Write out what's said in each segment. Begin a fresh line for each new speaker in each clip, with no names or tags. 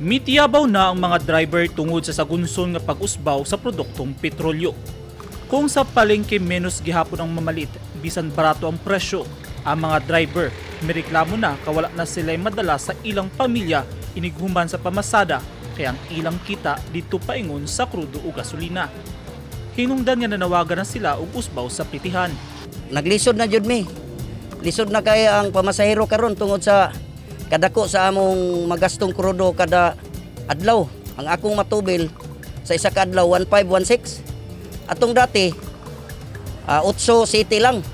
Mitiyabaw na ang mga driver tungod sa sagunson nga pag-usbaw sa produktong petrolyo. Kung sa palengke menos gihapon ang mamalit, bisan barato ang presyo, ang mga driver mireklamo na kawala na sila'y madala sa ilang pamilya inighuman sa pamasada kaya ang ilang kita dito paingon sa krudo o gasolina. Hinungdan nga nanawagan na sila og usbaw sa pitihan.
Naglisod na jud mi. Lisod na kay ang pamasahero karon tungod sa kadako sa among magastong krudo kada adlaw. Ang akong matubil sa isa ka adlaw 1516. Atong dati 8 city lang.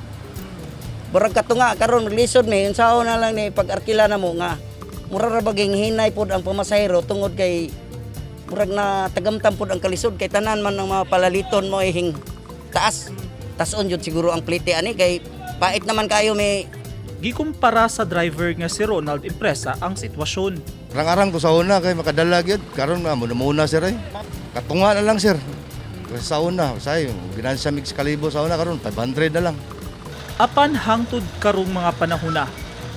Murag katunga karon lisod mi unsaon na lang ni pag-arkila na mo nga mura ra baging hinay pod ang pamasahero tungod kay murag na tagamtam pod ang kalisod kay tanan man ng mga palaliton mo ihing taas. Tason jud siguro ang plite ani kay pait naman kayo may
Gikumpara sa driver nga si Ronald Impresa ang sitwasyon.
Arang-arang ko sa una kay makadala gyud karon na muna sir ay. Katunga na lang sir. Kasi sa una, say ginansya mix kalibo sa una karon 500 na lang.
Apan hangtod karong mga panahon na,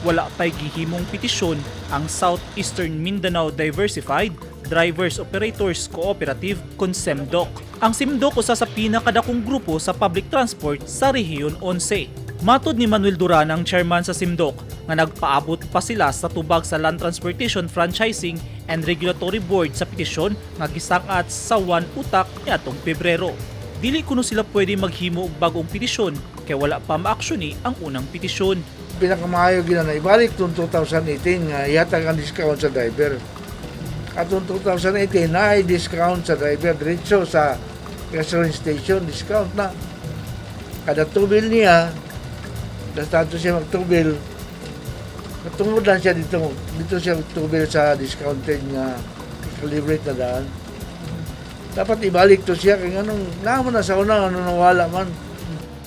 wala pa'y gihimong petisyon ang Southeastern Mindanao Diversified Drivers Operators Cooperative kon SEMDOC. Ang SEMDOC usa sa pinakadakong grupo sa public transport sa Rehiyon 11. Matod ni Manuel Duran, ang chairman sa SEMDOC, nga nagpaabot pa sila sa tubag sa Land Transportation Franchising and Regulatory Board sa petisyon nga gisak-at sa 1 utak niadtong Pebrero. Dili kuno sila pwede maghimo og bagong petisyon kay wala pa maaksyon ang unang petisyon.
Pinakamaayo gina na ibalik itong 2018 nga ihatag ang discount sa driver. At itong 2018 na ay discount sa driver diretso sa gasoline station, discount na. Kada tubil niya, dastato siya magtubil, matungod lang siya dito siya magtubil sa discounted nga calibrate na daan. Dapat ibalik to siya kaya anong naman na sa una ano nawala man.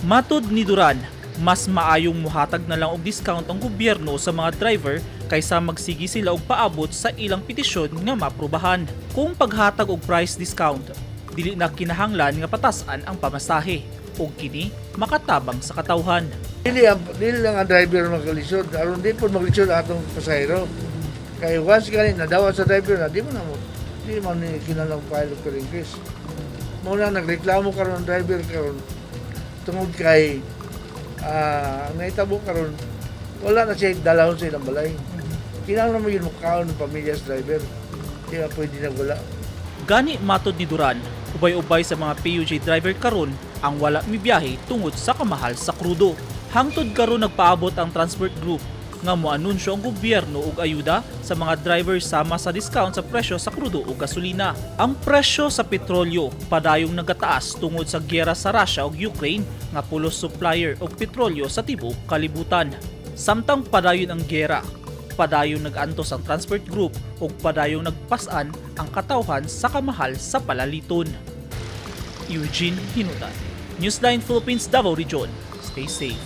Matod ni Duran, mas maayong muhatag na lang og discount ang gobyerno sa mga driver kaysa magsigi sila og paabot sa ilang petisyon nga maprubahan. Kung paghatag og price discount, dili na kinahanglan nga patasan ang pamasahe ug kini makatabang sa katawhan.
Dili lang ang driver maglisod, aron di po maglisod atong pasahero. Kay once gani nadawa sa driver na di man ni kinalang file of increase. Muna nagreklamo karon ang driver karon tungod kay naitabo karon wala na siya dalawon sa ilang balay. Kinahanglan mo yun mukhaon ng pamilya sa driver. Di na pwede na wala.
Gani matod ni Duran, ubay-ubay sa mga PUJ driver karon ang wala mibiyahe tungod sa kamahal sa krudo. Hangtod karon nagpaabot ang Transport Group nga moanunsyo ang gobyerno og ayuda sa mga driver sama sa discount sa presyo sa krudo o gasolina. Ang presyo sa petrolyo padayong nagataas tungod sa giyera sa Russia ug Ukraine nga pulos supplier og petrolyo sa tibuok kalibutan. Samtang padayon ang giyera, padayong nag-antos ang Transport Group ug padayong nagpasan ang katawhan sa kamahal sa palaliton. Eugene Hinutan, Newsline Philippines, Davao Region. Stay safe.